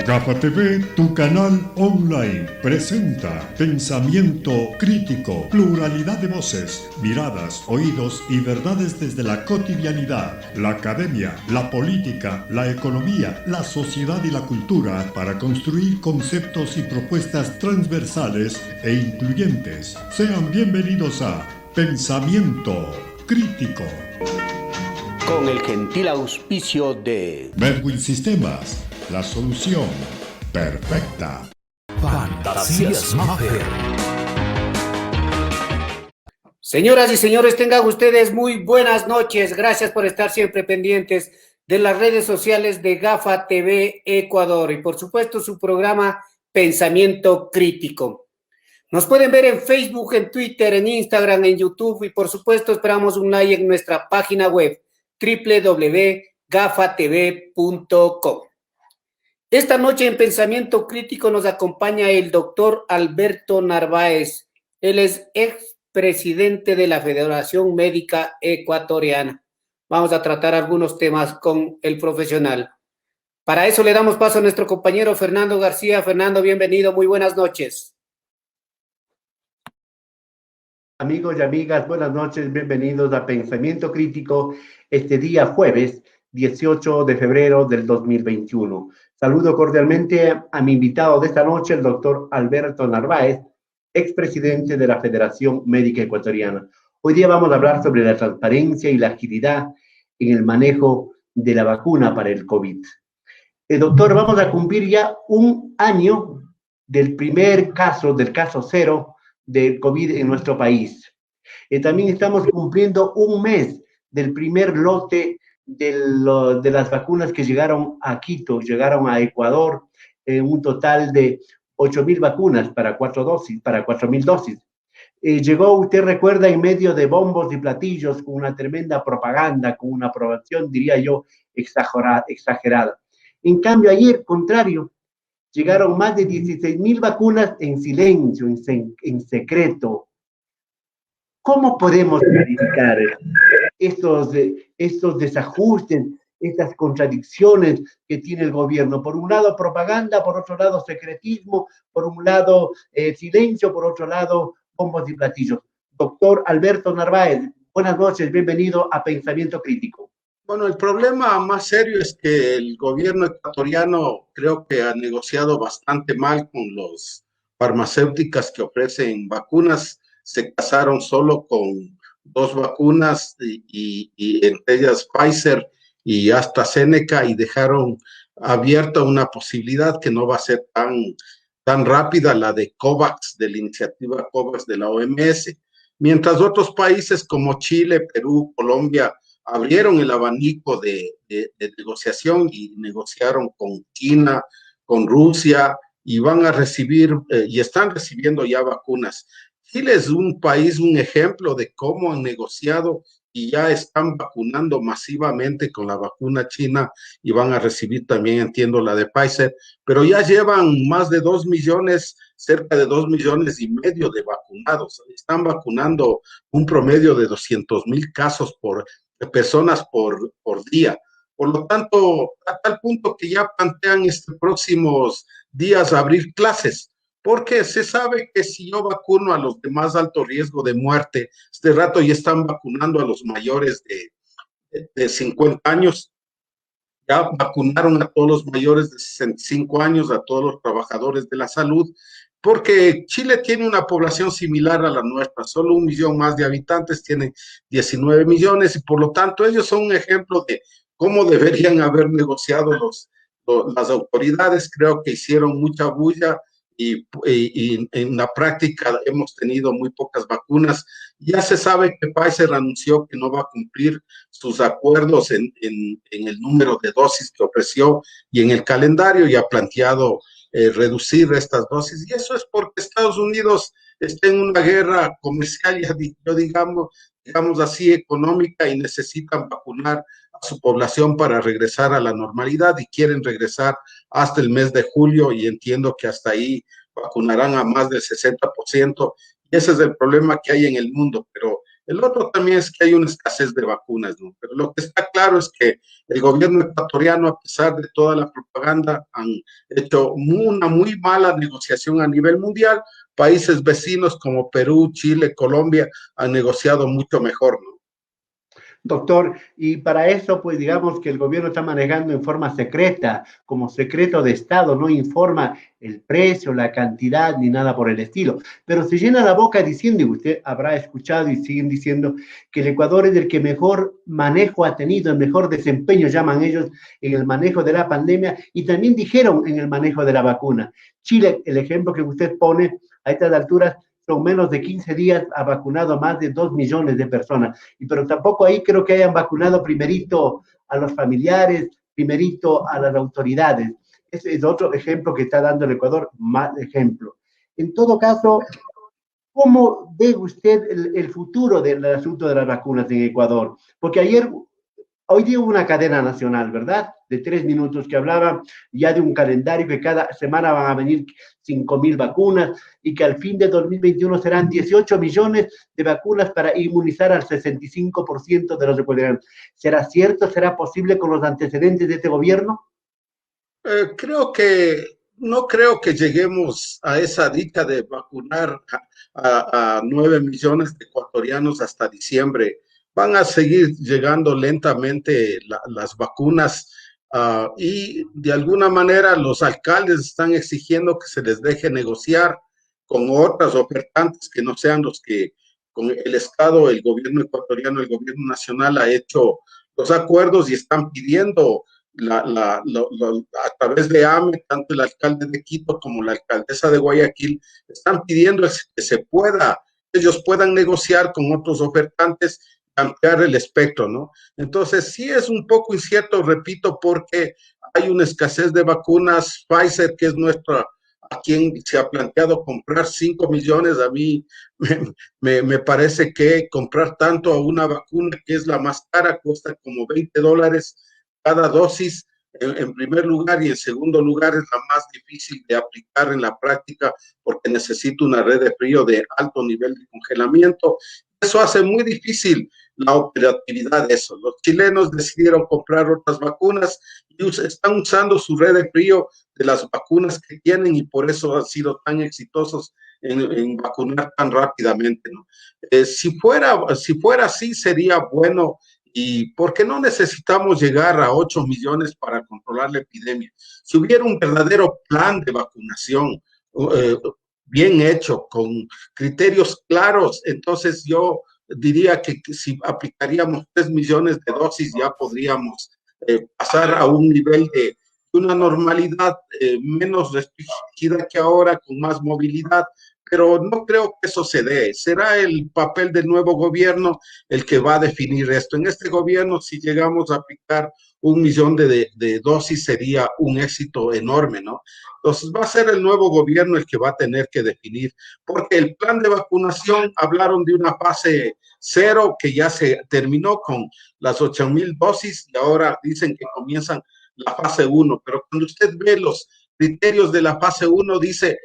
Gafa TV, tu canal online, presenta pensamiento crítico, pluralidad de voces, miradas, oídos y verdades desde la cotidianidad, la academia, la política, la economía, la sociedad y la cultura para construir conceptos y propuestas transversales e incluyentes. Sean bienvenidos a Pensamiento Crítico. Con el gentil auspicio de Medwin Sistemas, la solución perfecta. Fantasías Maffer. Señoras y señores, tengan ustedes muy buenas noches. Gracias por estar siempre pendientes de las redes sociales de Gafa TV Ecuador y por supuesto su programa Pensamiento Crítico. Nos pueden ver en Facebook, en Twitter, en Instagram, en YouTube y por supuesto esperamos un like en nuestra página web www.gafatv.com. Esta noche en Pensamiento Crítico nos acompaña el doctor Alberto Narváez. Él es expresidente de la Federación Médica Ecuatoriana. Vamos a tratar algunos temas con el profesional. Para eso le damos paso a nuestro compañero Fernando García. Fernando, bienvenido, muy buenas noches. Amigos y amigas, buenas noches, bienvenidos a Pensamiento Crítico este día jueves 18 de febrero del 2021. Saludo cordialmente a mi invitado de esta noche, el doctor Alberto Narváez, expresidente de la Federación Médica Ecuatoriana. Hoy día vamos a hablar sobre la transparencia y la agilidad en el manejo de la vacuna para el COVID. Doctor, vamos a cumplir ya un año del primer caso, del caso cero del COVID en nuestro país. También estamos cumpliendo un mes del primer lote de las vacunas que llegaron a Quito, llegaron a Ecuador, un total de 8.000 vacunas para 4.000 dosis. Llegó, usted recuerda, en medio de bombos y platillos, con una tremenda propaganda, con una aprobación, diría yo, exagerada. En cambio, ayer, contrario, llegaron más de 16.000 vacunas en silencio, en secreto. ¿Cómo podemos clarificar estos desajustes, estas contradicciones que tiene el gobierno? Por un lado, propaganda, por otro lado, secretismo, por un lado, silencio, por otro lado, bombos y platillos. Doctor Alberto Narváez, buenas noches, bienvenido a Pensamiento Crítico. Bueno, el problema más serio es que el gobierno ecuatoriano creo que ha negociado bastante mal con las farmacéuticas que ofrecen vacunas. Se casaron solo con 2 vacunas y entre ellas Pfizer y AstraZeneca y dejaron abierta una posibilidad que no va a ser tan rápida, la de COVAX, de la iniciativa COVAX de la OMS, mientras otros países como Chile, Perú, Colombia abrieron el abanico de negociación y negociaron con China, con Rusia, y van a recibir, y están recibiendo ya vacunas. Chile es un país, un ejemplo de cómo han negociado y ya están vacunando masivamente con la vacuna china y van a recibir también, entiendo, la de Pfizer, pero ya llevan más de 2 millones, cerca de 2,5 millones de vacunados. Están vacunando un promedio de 200,000 casos por personas por día. Por lo tanto, a tal punto que ya plantean próximos días abrir clases, porque se sabe que si yo vacuno a los de más alto riesgo de muerte, este rato ya están vacunando a los mayores de 50 años, ya vacunaron a todos los mayores de 65 años, a todos los trabajadores de la salud, porque Chile tiene una población similar a la nuestra, solo 1 millón más de habitantes, tiene 19 millones y por lo tanto ellos son un ejemplo de cómo deberían haber negociado las autoridades. Creo que hicieron mucha bulla y en la práctica hemos tenido muy pocas vacunas. Ya se sabe que Pfizer anunció que no va a cumplir sus acuerdos en el número de dosis que ofreció y en el calendario, y ha planteado reducir estas dosis, y eso es porque Estados Unidos está en una guerra comercial, digamos así, económica, y necesitan vacunar a su población para regresar a la normalidad, y quieren regresar hasta el mes de julio, y entiendo que hasta ahí vacunarán a más del 60%, y ese es el problema que hay en el mundo. Pero El otro también es que hay una escasez de vacunas, ¿no? Pero lo que está claro es que el gobierno ecuatoriano, a pesar de toda la propaganda, han hecho una muy mala negociación a nivel mundial. Países vecinos como Perú, Chile, Colombia han negociado mucho mejor, ¿no? Doctor, y para eso, pues digamos que el gobierno está manejando en forma secreta, como secreto de Estado, no informa el precio, la cantidad, ni nada por el estilo. Pero se llena la boca diciendo, y usted habrá escuchado y siguen diciendo, que el Ecuador es el que mejor manejo ha tenido, el mejor desempeño, llaman ellos, en el manejo de la pandemia, y también dijeron en el manejo de la vacuna. Chile, el ejemplo que usted pone a estas alturas, son menos de 15 días, ha vacunado a más de 2 millones de personas. Pero tampoco ahí creo que hayan vacunado primerito a los familiares, primerito a las autoridades. Ese es otro ejemplo que está dando el Ecuador, más ejemplo. En todo caso, ¿cómo ve usted el futuro del asunto de las vacunas en Ecuador? Porque hoy día hubo una cadena nacional, ¿verdad? De 3 minutos que hablaba ya de un calendario que cada semana van a venir 5.000 vacunas y que al fin de 2021 serán 18 millones de vacunas para inmunizar al 65% de los ecuatorianos. ¿Será cierto? ¿Será posible con los antecedentes de este gobierno? No creo que lleguemos a esa dicha de vacunar a 9 millones de ecuatorianos hasta diciembre. Van a seguir llegando lentamente las vacunas y de alguna manera los alcaldes están exigiendo que se les deje negociar con otras ofertantes que no sean los que con el Estado, el gobierno ecuatoriano, el gobierno nacional ha hecho los acuerdos y están pidiendo a través de AME, tanto el alcalde de Quito como la alcaldesa de Guayaquil, están pidiendo que ellos puedan negociar con otros ofertantes, ampliar el espectro, ¿no? Entonces, sí es un poco incierto, repito, porque hay una escasez de vacunas. Pfizer, que es a quien se ha planteado comprar 5 millones, a mí me parece que comprar tanto a una vacuna que es la más cara, cuesta como $20 cada dosis, en primer lugar, y en segundo lugar es la más difícil de aplicar en la práctica porque necesita una red de frío de alto nivel de congelamiento. Eso hace muy difícil la operatividad de eso. Los chilenos decidieron comprar otras vacunas y están usando su red de frío de las vacunas que tienen y por eso han sido tan exitosos en vacunar tan rápidamente, ¿no? Si fuera así, sería bueno. Y porque no necesitamos llegar a 8 millones para controlar la epidemia. Si hubiera un verdadero plan de vacunación bien hecho, con criterios claros, entonces yo diría que si aplicaríamos 3 millones de dosis ya podríamos pasar a un nivel de una normalidad menos restringida que ahora, con más movilidad, pero no creo que eso se dé. Será el papel del nuevo gobierno el que va a definir esto. En este gobierno, si llegamos a aplicar 1 millón de dosis, sería un éxito enorme, ¿no? Entonces va a ser el nuevo gobierno el que va a tener que definir, porque el plan de vacunación, hablaron de una fase 0 que ya se terminó con las 8,000 dosis y ahora dicen que comienzan la fase 1, pero cuando usted ve los criterios de la fase 1, dice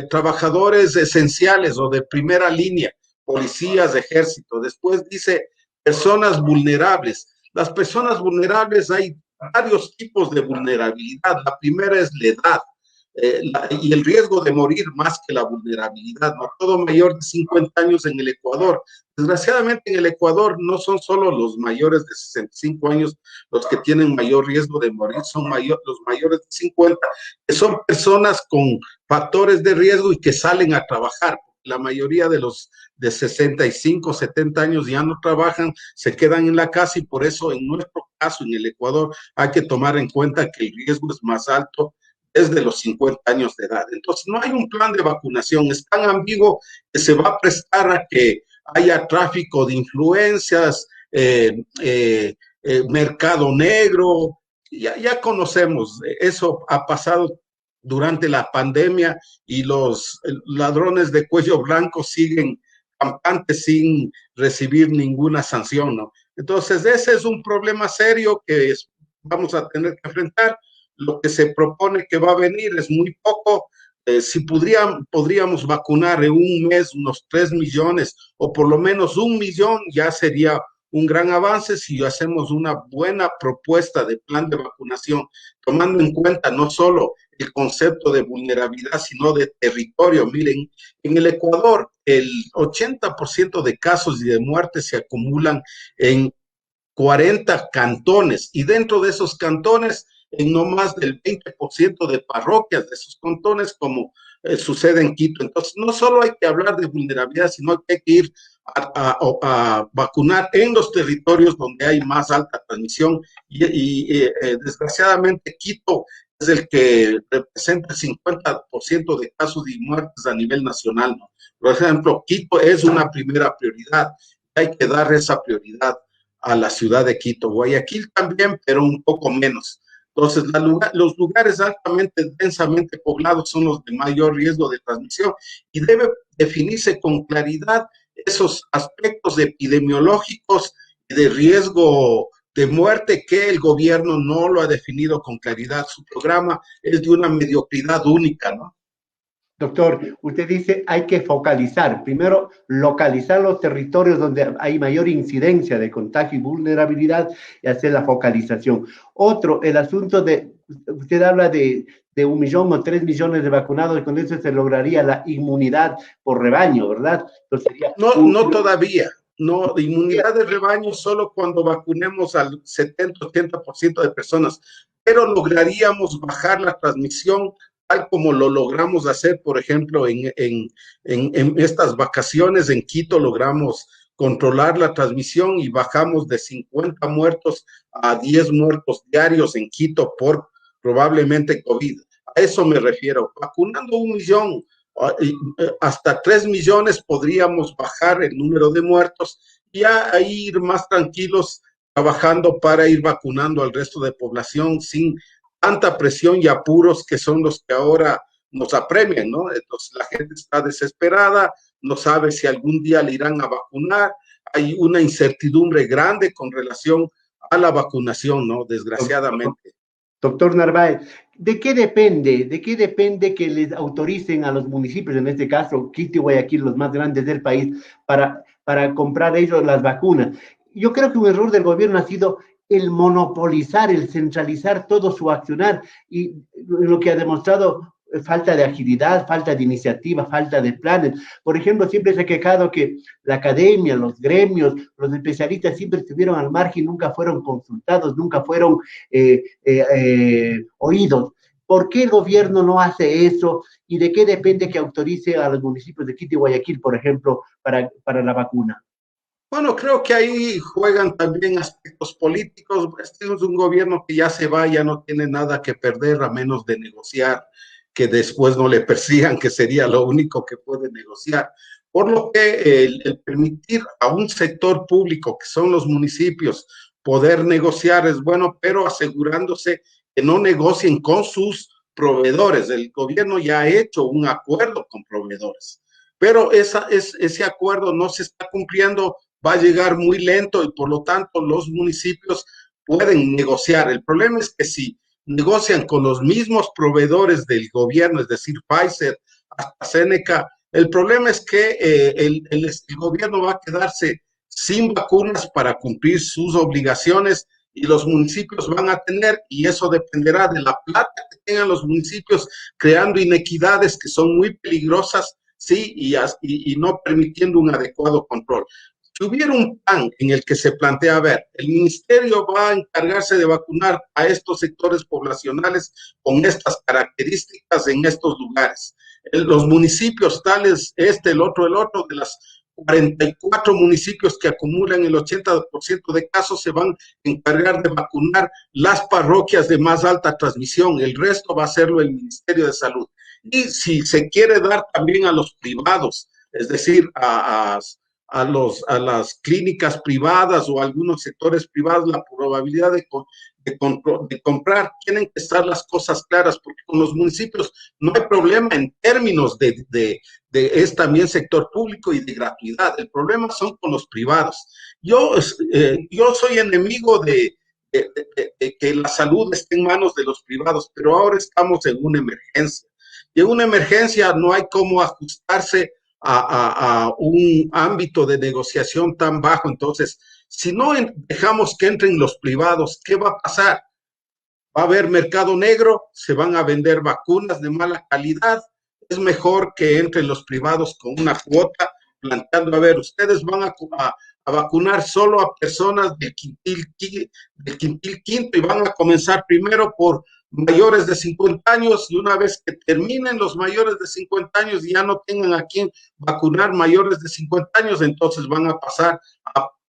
trabajadores esenciales o de primera línea, policías, ejército. Después dice personas vulnerables. Las personas vulnerables, hay varios tipos de vulnerabilidad. La primera es la edad y el riesgo de morir más que la vulnerabilidad, ¿no? Todo mayor de 50 años en el Ecuador. Desgraciadamente en el Ecuador no son solo los mayores de 65 años los que tienen mayor riesgo de morir, son los mayores de 50, que son personas con factores de riesgo y que salen a trabajar. La mayoría de los de 65, 70 años ya no trabajan, se quedan en la casa y por eso en nuestro caso en el Ecuador hay que tomar en cuenta que el riesgo es más alto desde los 50 años de edad. Entonces no hay un plan de vacunación, es tan ambiguo que se va a prestar a que haya tráfico de influencias, mercado negro. Ya conocemos, eso ha pasado durante la pandemia y los ladrones de cuello blanco siguen campantes sin recibir ninguna sanción, ¿no? Entonces ese es un problema serio que vamos a tener que enfrentar. Lo que se propone que va a venir es muy poco. si podríamos vacunar en un mes unos 3 millones o por lo menos 1 millón, ya sería un gran avance si hacemos una buena propuesta de plan de vacunación, tomando en cuenta no solo el concepto de vulnerabilidad, sino de territorio. Miren, en el Ecuador, el 80% de casos y de muertes se acumulan en 40 cantones, y dentro de esos cantones, en no más del 20% de parroquias de esos cantones, como sucede en Quito. Entonces, no solo hay que hablar de vulnerabilidad, sino que hay que ir a vacunar en los territorios donde hay más alta transmisión, y desgraciadamente Quito es el que representa el 50% de casos y muertes a nivel nacional, ¿no? Por ejemplo, Quito es una primera prioridad, hay que dar esa prioridad a la ciudad de Quito. Guayaquil también, pero un poco menos. Entonces, los lugares altamente, densamente poblados son los de mayor riesgo de transmisión, y debe definirse con claridad esos aspectos epidemiológicos y de riesgo de muerte que el gobierno no lo ha definido con claridad. Su programa es de una mediocridad única, ¿no? Doctor, usted dice hay que focalizar, primero localizar los territorios donde hay mayor incidencia de contagio y vulnerabilidad y hacer la focalización. Otro, el asunto de, usted habla de 1 millón o 3 millones de vacunados, y con eso se lograría la inmunidad por rebaño, ¿verdad? Entonces sería no todavía. No, inmunidad de rebaño solo cuando vacunemos al 70-80% de personas, pero lograríamos bajar la transmisión tal como lo logramos hacer, por ejemplo, en estas vacaciones en Quito. Logramos controlar la transmisión y bajamos de 50 muertos a 10 muertos diarios en Quito por probablemente COVID. A eso me refiero. Vacunando 1 millón, hasta 3 millones podríamos bajar el número de muertos, y ya ahí ir más tranquilos trabajando para ir vacunando al resto de población sin tanta presión y apuros que son los que ahora nos apremian, ¿no? Entonces la gente está desesperada, no sabe si algún día le irán a vacunar, hay una incertidumbre grande con relación a la vacunación, ¿no? Desgraciadamente. Doctor Narváez, ¿de qué depende que les autoricen a los municipios, en este caso Quito y Guayaquil, los más grandes del país, para comprar ellos las vacunas? Yo creo que un error del gobierno ha sido el monopolizar, el centralizar todo su accionar, y lo que ha demostrado falta de agilidad, falta de iniciativa, falta de planes. Por ejemplo, siempre se ha quejado que la academia, los gremios, los especialistas siempre estuvieron al margen, nunca fueron consultados, nunca fueron oídos. ¿Por qué el gobierno no hace eso? ¿Y de qué depende que autorice a los municipios de Quito y Guayaquil, por ejemplo, para la vacuna? Bueno, creo que ahí juegan también aspectos políticos. Este es un gobierno que ya se va, ya no tiene nada que perder a menos de negociar, que después no le persigan, que sería lo único que puede negociar. Por lo que el permitir a un sector público, que son los municipios, poder negociar es bueno, pero asegurándose que no negocien con sus proveedores. El gobierno ya ha hecho un acuerdo con proveedores, pero ese acuerdo no se está cumpliendo, va a llegar muy lento, y por lo tanto los municipios pueden negociar. El problema es que si negocian con los mismos proveedores del gobierno, es decir, Pfizer, AstraZeneca, el problema es que el gobierno va a quedarse sin vacunas para cumplir sus obligaciones, y los municipios van a tener, y eso dependerá de la plata que tengan los municipios, creando inequidades que son muy peligrosas, sí, y no permitiendo un adecuado control. Si hubiera un plan en el que se plantea, a ver, el ministerio va a encargarse de vacunar a estos sectores poblacionales con estas características en estos lugares. Los municipios tales, el otro, de las 44 municipios que acumulan el 80% de casos, se van a encargar de vacunar las parroquias de más alta transmisión. El resto va a hacerlo el Ministerio de Salud. Y si se quiere dar también a los privados, es decir, a las clínicas privadas o a algunos sectores privados, la probabilidad de comprar, tienen que estar las cosas claras, porque con los municipios no hay problema en términos es también sector público y de gratuidad. El problema son con los privados. Yo soy enemigo de que la salud esté en manos de los privados, pero ahora estamos en una emergencia. y en una emergencia no hay cómo ajustarse a un ámbito de negociación tan bajo. Entonces, si no dejamos que entren los privados, ¿qué va a pasar? Va a haber mercado negro, se van a vender vacunas de mala calidad. Es mejor que entren los privados con una cuota, planteando, a ver, ustedes van a vacunar solo a personas del quintil quinto y van a comenzar primero por mayores de 50 años, y una vez que terminen los mayores de 50 años y ya no tengan a quién vacunar mayores de 50 años, entonces van a pasar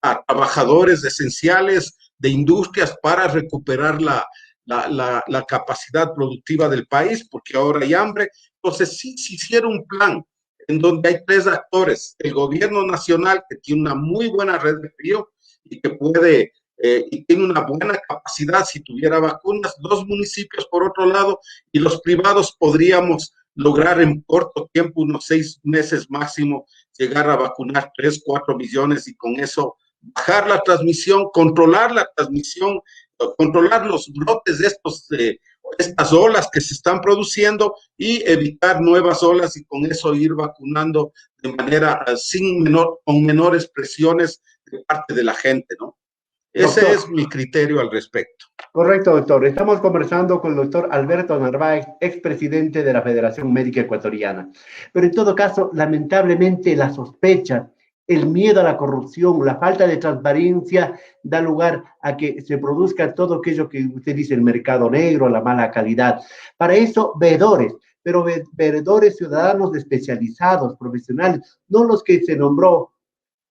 a trabajadores esenciales de industrias para recuperar la capacidad productiva del país, porque ahora hay hambre. Entonces, sí se hiciera un plan en donde hay tres actores: el gobierno nacional, que tiene una muy buena red de frío y que puede y tiene una buena capacidad si tuviera vacunas; dos municipios por otro lado, y los privados podríamos lograr en corto tiempo, unos 6 meses máximo, llegar a vacunar 3, 4 millones, y con eso bajar la transmisión, controlar la transmisión, controlar los brotes de estas olas que se están produciendo y evitar nuevas olas, y con eso ir vacunando de manera con menores presiones de parte de la gente, ¿no? Ese Doctor, es mi criterio al respecto. correcto, doctor. Estamos conversando con el doctor Alberto Narváez, expresidente de la Federación Médica Ecuatoriana. Pero en todo caso, lamentablemente, la sospecha, el miedo a la corrupción, la falta de transparencia da lugar a que se produzca todo aquello que usted dice, el mercado negro, la mala calidad. Para eso, veedores, pero veedores ciudadanos especializados, profesionales, no los que se nombró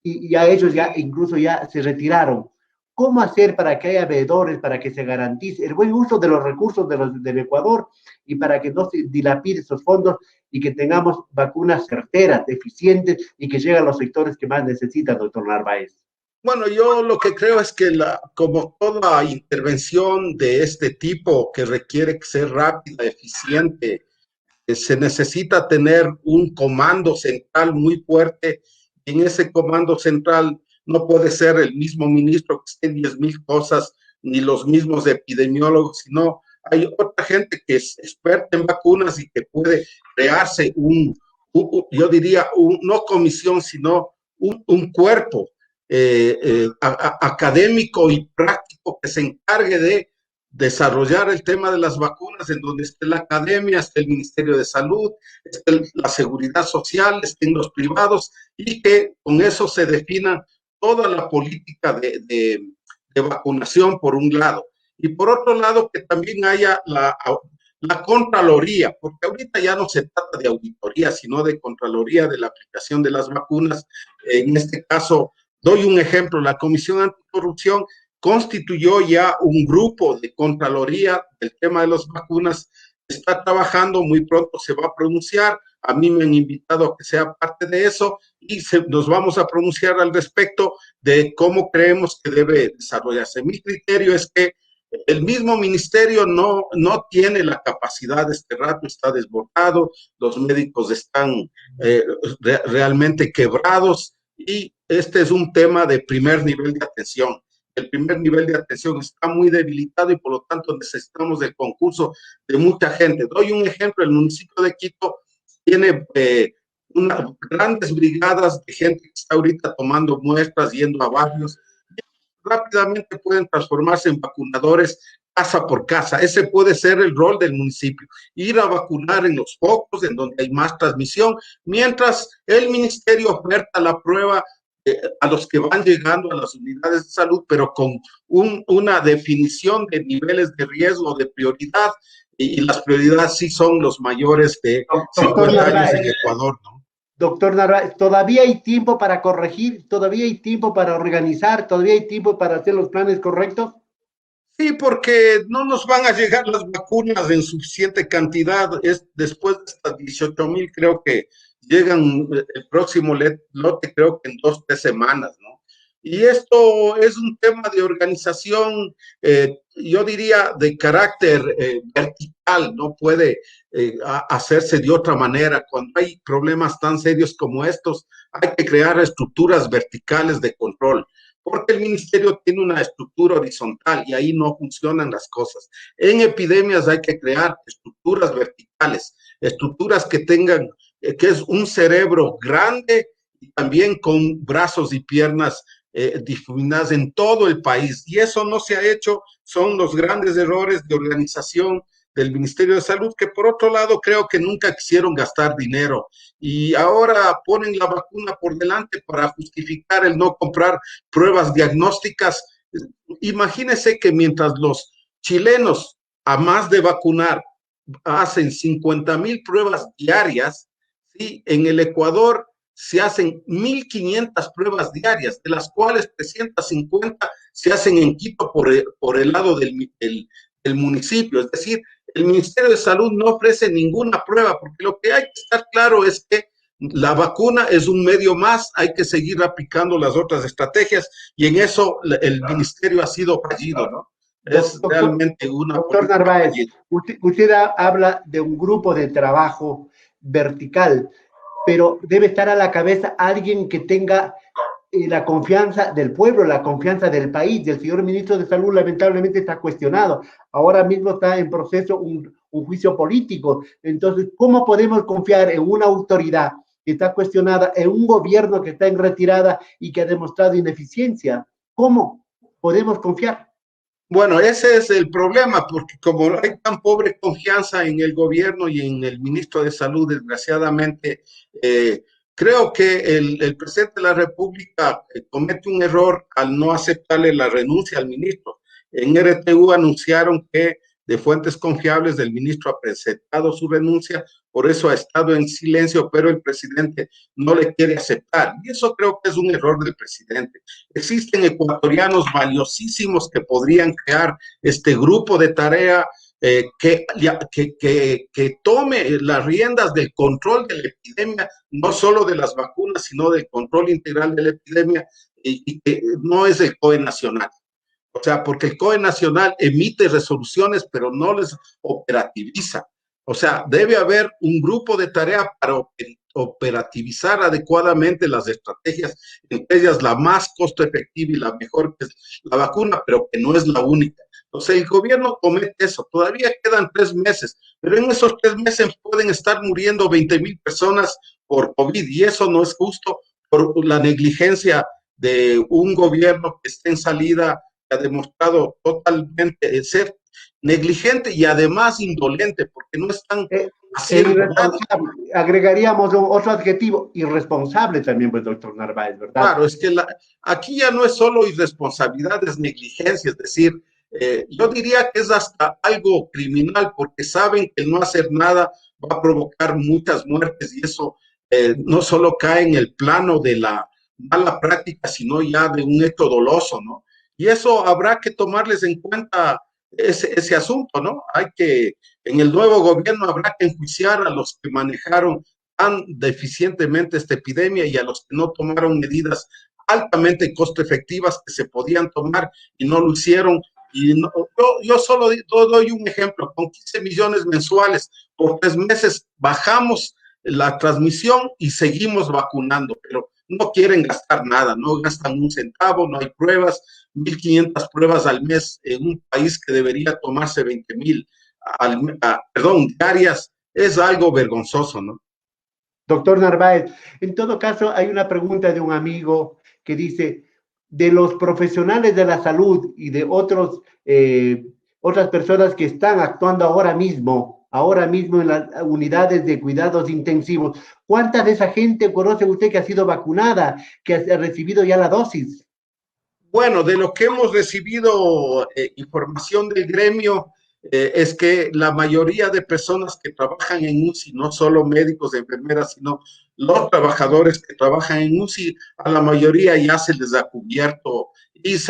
y a ellos ya incluso ya se retiraron. ¿Cómo hacer para que haya veedores, para que se garantice el buen uso de los recursos del Ecuador y para que no se dilapide esos fondos y que tengamos vacunas certeras, eficientes y que lleguen a los sectores que más necesitan, doctor Narváez? Bueno, yo lo que creo es que como toda intervención de este tipo que requiere ser rápida, eficiente, se necesita tener un comando central muy fuerte. En ese comando central no puede ser el mismo ministro que esté en 10,000 cosas, ni los mismos epidemiólogos, sino hay otra gente que es experta en vacunas y que puede crearse yo diría, no comisión, sino un cuerpo académico y práctico que se encargue de desarrollar el tema de las vacunas, en donde esté la academia, esté el Ministerio de Salud, esté la Seguridad Social, estén los privados, y que con eso se defina toda la política de vacunación, por un lado. Y por otro lado, que también haya la Contraloría, porque ahorita ya no se trata de auditoría, sino de Contraloría de la aplicación de las vacunas. En este caso, doy un ejemplo: la Comisión Anticorrupción constituyó ya un grupo de Contraloría del tema de las vacunas, está trabajando, muy pronto se va a pronunciar. A mí me han invitado a que sea parte de eso y nos vamos a pronunciar al respecto de cómo creemos que debe desarrollarse. Mi criterio es que el mismo ministerio no tiene la capacidad, este rato está desbordado, los médicos están realmente quebrados, y este es un tema de primer nivel de atención. El primer nivel de atención está muy debilitado y por lo tanto necesitamos del concurso de mucha gente. Doy un ejemplo: el municipio de Quito tiene unas grandes brigadas de gente que está ahorita tomando muestras, yendo a barrios, rápidamente pueden transformarse en vacunadores casa por casa. Ese puede ser el rol del municipio: ir a vacunar en los focos, en donde hay más transmisión, mientras el ministerio oferta la prueba a los que van llegando a las unidades de salud, pero con una definición de niveles de riesgo, de prioridad, y las prioridades sí son los mayores de 50 años en Ecuador, ¿no? Doctor Narváez, todavía hay tiempo para corregir, todavía hay tiempo para organizar, todavía hay tiempo para hacer los planes correctos. Sí, porque no nos van a llegar las vacunas en suficiente cantidad. Después de estas 18,000, creo que llegan el próximo lote, creo que en 2, 3 semanas, ¿no? Y esto es un tema de organización, yo diría, de carácter vertical, no puede hacerse de otra manera. Cuando hay problemas tan serios como estos, hay que crear estructuras verticales de control. porque el ministerio tiene una estructura horizontal y ahí no funcionan las cosas. En epidemias hay que crear estructuras verticales, estructuras que tengan, que es un cerebro grande y también con brazos y piernas difuminadas en todo el país. Y eso no se ha hecho, son los grandes errores de organización del Ministerio de Salud, que por otro lado creo que nunca quisieron gastar dinero y ahora ponen la vacuna por delante para justificar el no comprar pruebas diagnósticas. Imagínense que mientras los chilenos, a más de vacunar, hacen 50,000 pruebas diarias, ¿sí? En el Ecuador se hacen 1,500 pruebas diarias, de las cuales 350 se hacen en Quito por el lado del municipio. Es decir, el Ministerio de Salud no ofrece ninguna prueba, porque lo que hay que estar claro es que la vacuna es un medio más, hay que seguir aplicando las otras estrategias, y en eso el ministerio ha sido fallido, ¿no? Es realmente una... Doctor Narváez, usted habla de un grupo de trabajo vertical, pero debe estar a la cabeza alguien que tenga la confianza del pueblo, la confianza del país. El señor ministro de Salud lamentablemente está cuestionado. Ahora mismo está en proceso un juicio político. Entonces, ¿cómo podemos confiar en una autoridad que está cuestionada, en un gobierno que está en retirada y que ha demostrado ineficiencia? ¿Cómo podemos confiar? Bueno, ese es el problema, porque como hay tan pobre confianza en el gobierno y en el ministro de Salud, desgraciadamente, creo que el presidente de la República comete un error al no aceptarle la renuncia al ministro. En RTU anunciaron que de fuentes confiables el ministro ha presentado su renuncia, por eso ha estado en silencio, pero el presidente no le quiere aceptar. Y eso creo que es un error del presidente. Existen ecuatorianos valiosísimos que podrían crear este grupo de tarea que tome las riendas del control de la epidemia, no solo de las vacunas, sino del control integral de la epidemia, y que no es el COE nacional. O sea, porque el COE nacional emite resoluciones, pero no les operativiza. O sea, debe haber un grupo de tarea para operativizar adecuadamente las estrategias, entre ellas la más costo efectiva y la mejor, que es la vacuna, pero que no es la única. Entonces, el gobierno comete eso. Todavía quedan 3 meses, pero en esos 3 meses pueden estar muriendo 20,000 personas por COVID, y eso no es justo por la negligencia de un gobierno que está en salida, que ha demostrado totalmente ser negligente y además indolente, porque no están haciendo nada. Agregaríamos otro adjetivo, irresponsable también, pues, doctor Narváez, ¿verdad? Claro, es que aquí ya no es solo irresponsabilidad, es negligencia, es decir, yo diría que es hasta algo criminal, porque saben que el no hacer nada va a provocar muchas muertes, y eso no solo cae en el plano de la mala práctica, sino ya de un hecho doloso, ¿no? Y eso habrá que tomarles en cuenta ese asunto, ¿no? En el nuevo gobierno habrá que enjuiciar a los que manejaron tan deficientemente esta epidemia y a los que no tomaron medidas altamente costo efectivas que se podían tomar y no lo hicieron. Y no, yo solo doy un ejemplo: con 15 millones mensuales por 3 meses bajamos la transmisión y seguimos vacunando, pero no quieren gastar nada, no gastan un centavo, no hay pruebas, 1,500 pruebas al mes en un país que debería tomarse 20,000 diarias, es algo vergonzoso, ¿no? Doctor Narváez, en todo caso hay una pregunta de un amigo que dice: de los profesionales de la salud y de otras personas que están actuando ahora mismo en las unidades de cuidados intensivos, ¿cuánta de esa gente conoce usted que ha sido vacunada, que ha recibido ya la dosis? Bueno, de lo que hemos recibido información del gremio, es que la mayoría de personas que trabajan en UCI, no solo médicos, enfermeras, sino los trabajadores que trabajan en UCI, a la mayoría ya se les ha cubierto,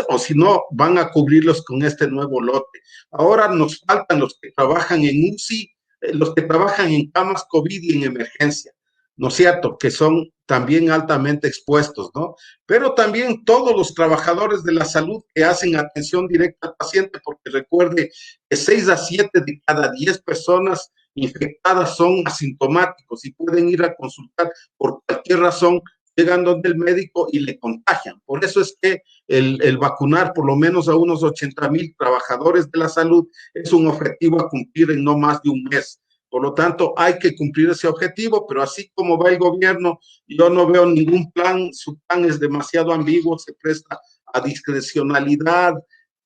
o si no, van a cubrirlos con este nuevo lote. Ahora nos faltan los que trabajan en UCI, los que trabajan en camas COVID y en emergencia, ¿no es cierto?, que son también altamente expuestos, ¿no? Pero también todos los trabajadores de la salud que hacen atención directa al paciente, porque recuerde que 6 a 7 de cada 10 personas infectadas son asintomáticos y pueden ir a consultar por cualquier razón llegan donde el médico y le contagian. Por eso es que el vacunar por lo menos a unos 80,000 trabajadores de la salud es un objetivo a cumplir en no más de un mes. Por lo tanto, hay que cumplir ese objetivo, pero así como va el gobierno, yo no veo ningún plan, su plan es demasiado ambiguo, se presta a discrecionalidad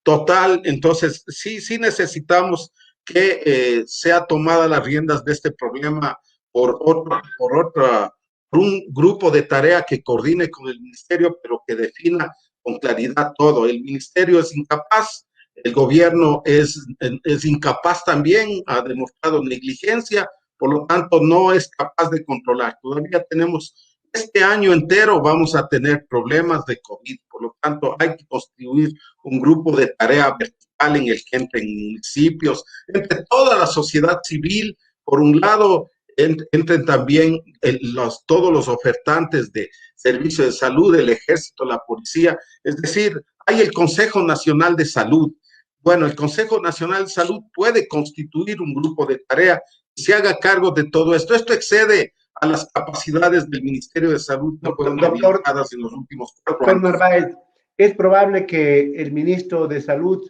total. Entonces sí necesitamos que sea tomada las riendas de este problema por un grupo de tarea que coordine con el ministerio, pero que defina con claridad todo. El ministerio es incapaz, el gobierno es incapaz también, ha demostrado negligencia, por lo tanto no es capaz de controlar. Todavía tenemos este año entero, vamos a tener problemas de COVID, por lo tanto hay que constituir un grupo de tarea vertical en el que entren municipios, entre toda la sociedad civil, por un lado, entren también todos los ofertantes de servicios de salud, el ejército, la policía, es decir, hay el Consejo Nacional de Salud. Bueno, el Consejo Nacional de Salud puede constituir un grupo de tarea y se haga cargo de todo esto. Esto excede a las capacidades del Ministerio de Salud que fueron dedicadas en los últimos 4 años. Doctor Narváez, es probable que el ministro de Salud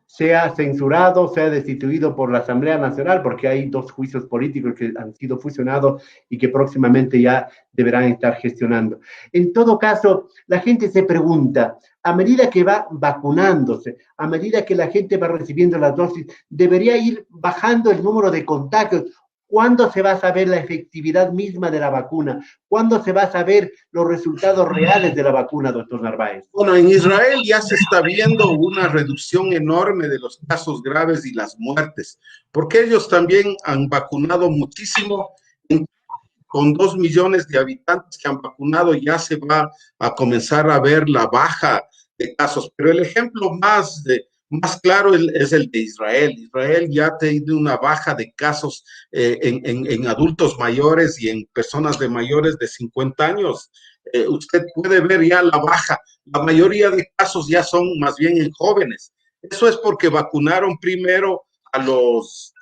sea censurado, sea destituido por la Asamblea Nacional, porque hay 2 juicios políticos que han sido fusionados y que próximamente ya deberán estar gestionando. En todo caso, la gente se pregunta, a medida que va vacunándose, a medida que la gente va recibiendo las dosis, ¿debería ir bajando el número de contagios? ¿Cuándo se va a saber la efectividad misma de la vacuna? ¿Cuándo se va a saber los resultados reales de la vacuna, doctor Narváez? Bueno, en Israel ya se está viendo una reducción enorme de los casos graves y las muertes, porque ellos también han vacunado muchísimo. Con 2 millones de habitantes que han vacunado, ya se va a comenzar a ver la baja de casos. Pero el ejemplo más claro es el de Israel. Israel ya ha tenido una baja de casos en adultos mayores y en personas de mayores de 50 años. Usted puede ver ya la baja. La mayoría de casos ya son más bien en jóvenes. Eso es porque vacunaron primero a los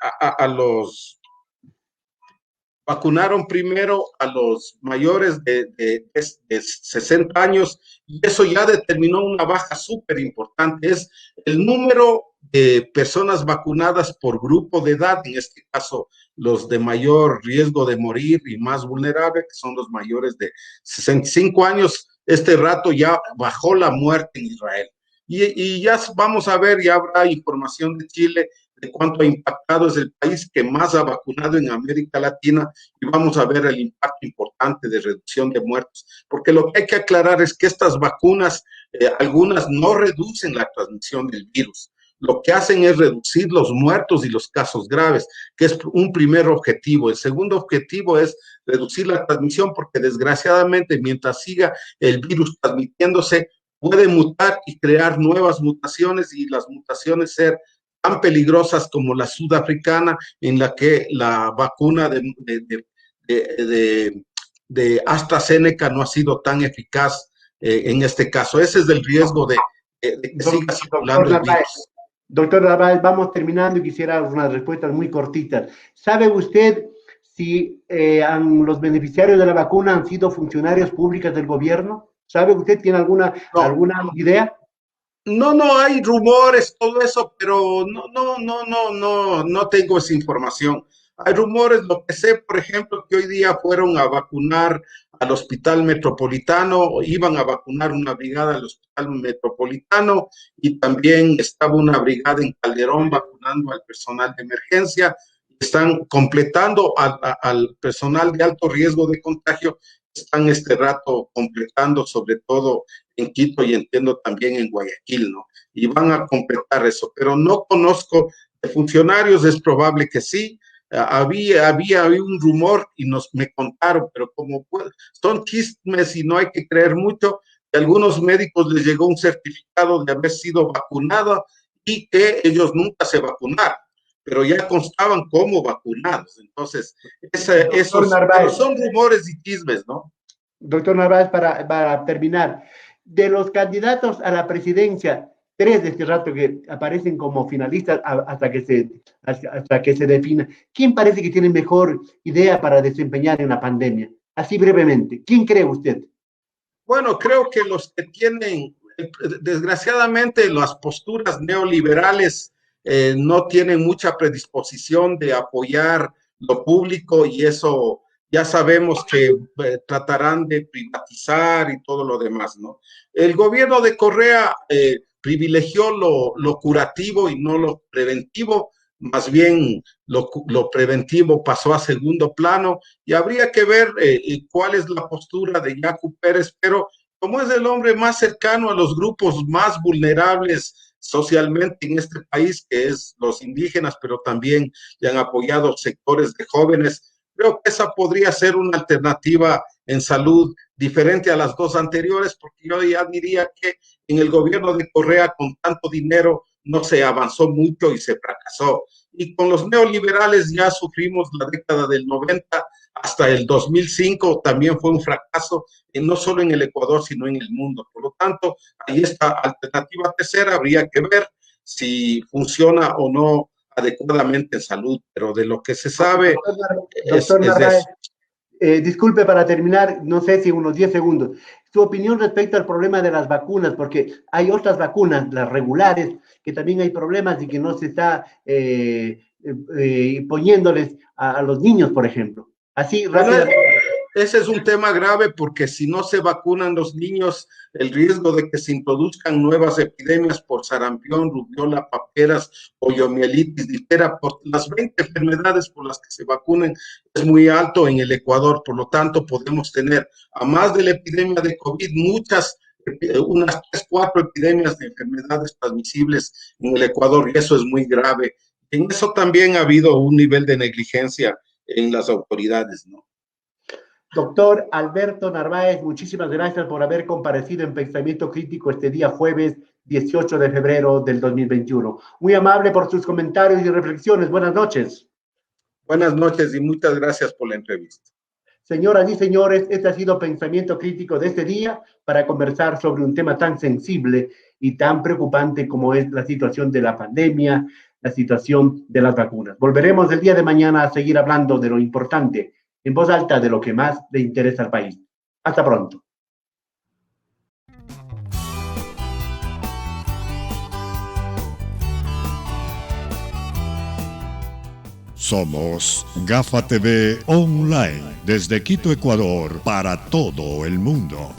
mayores de 60 años, y eso ya determinó una baja súper importante. Es el número de personas vacunadas por grupo de edad, en este caso los de mayor riesgo de morir y más vulnerables, que son los mayores de 65 años. Este rato ya bajó la muerte en Israel. Y ya vamos a ver, ya habrá información de Chile de cuánto ha impactado, es el país que más ha vacunado en América Latina, y vamos a ver el impacto importante de reducción de muertos, porque lo que hay que aclarar es que estas vacunas, algunas no reducen la transmisión del virus, lo que hacen es reducir los muertos y los casos graves, que es un primer objetivo. El segundo objetivo es reducir la transmisión, porque desgraciadamente mientras siga el virus transmitiéndose, puede mutar y crear nuevas mutaciones, y las mutaciones ser tan peligrosas como la sudafricana, en la que la vacuna de AstraZeneca no ha sido tan eficaz en este caso. Ese es el riesgo de que siga circulando el virus. Doctor Narváez, vamos terminando y quisiera unas respuestas muy cortitas. ¿Sabe usted si los beneficiarios de la vacuna han sido funcionarios públicos del gobierno? ¿Sabe usted? ¿Tiene alguna idea? No, hay rumores, todo eso, pero no tengo esa información. Hay rumores, lo que sé, por ejemplo, que hoy día fueron a vacunar al Hospital Metropolitano, iban a vacunar una brigada al Hospital Metropolitano, y también estaba una brigada en Calderón vacunando al personal de emergencia. Están completando al personal de alto riesgo de contagio, están este rato completando, sobre todo en Quito, y entiendo también en Guayaquil, ¿no? Y van a completar eso, pero no conozco de funcionarios. Es probable que sí. Había un rumor y me contaron, pero como son chismes y no hay que creer mucho, que a algunos médicos les llegó un certificado de haber sido vacunado y que ellos nunca se vacunaron, pero ya constaban como vacunados. Entonces, esos son rumores y chismes, ¿no? Doctor Narváez, para terminar, de los candidatos a la presidencia, 3 de este rato que aparecen como finalistas hasta que se defina, ¿quién parece que tiene mejor idea para desempeñar en la pandemia? Así brevemente, ¿quién cree usted? Bueno, creo que los que tienen, desgraciadamente, las posturas neoliberales no tienen mucha predisposición de apoyar lo público y eso ya sabemos que tratarán de privatizar y todo lo demás, ¿no? El gobierno de Correa privilegió lo curativo y no lo preventivo, más bien lo preventivo pasó a segundo plano y habría que ver cuál es la postura de Yacu Pérez, pero como es el hombre más cercano a los grupos más vulnerables socialmente en este país, que es los indígenas, pero también le han apoyado sectores de jóvenes, creo que esa podría ser una alternativa en salud diferente a las dos anteriores, porque yo ya diría que en el gobierno de Correa con tanto dinero no se avanzó mucho y se fracasó. Y con los neoliberales ya sufrimos la década del 90 hasta el 2005, también fue un fracaso, no solo en el Ecuador, sino en el mundo. Por lo tanto, ahí esta alternativa tercera, habría que ver si funciona o no adecuadamente en salud, pero de lo que se sabe Doctor Narváez, eso. Disculpe para terminar, no sé si unos 10 segundos. Su opinión respecto al problema de las vacunas, porque hay otras vacunas, las regulares, que también hay problemas y que no se está poniéndoles a los niños, por ejemplo. Así, rápidamente. Ese es un tema grave porque si no se vacunan los niños, el riesgo de que se introduzcan nuevas epidemias por sarampión, rubiola, paperas, poliomielitis, diftera, por las 20 enfermedades por las que se vacunen es muy alto en el Ecuador. Por lo tanto, podemos tener, a más de la epidemia de COVID, unas 3, 4 epidemias de enfermedades transmisibles en el Ecuador y eso es muy grave. En eso también ha habido un nivel de negligencia en las autoridades, ¿no? Doctor Alberto Narváez, muchísimas gracias por haber comparecido en Pensamiento Crítico este día jueves 18 de febrero del 2021. Muy amable por sus comentarios y reflexiones. Buenas noches. Buenas noches y muchas gracias por la entrevista. Señoras y señores, este ha sido Pensamiento Crítico de este día para conversar sobre un tema tan sensible y tan preocupante como es la situación de la pandemia, la situación de las vacunas. Volveremos el día de mañana a seguir hablando de lo importante en voz alta de lo que más le interesa al país. Hasta pronto. Somos Gafa TV Online, desde Quito, Ecuador, para todo el mundo.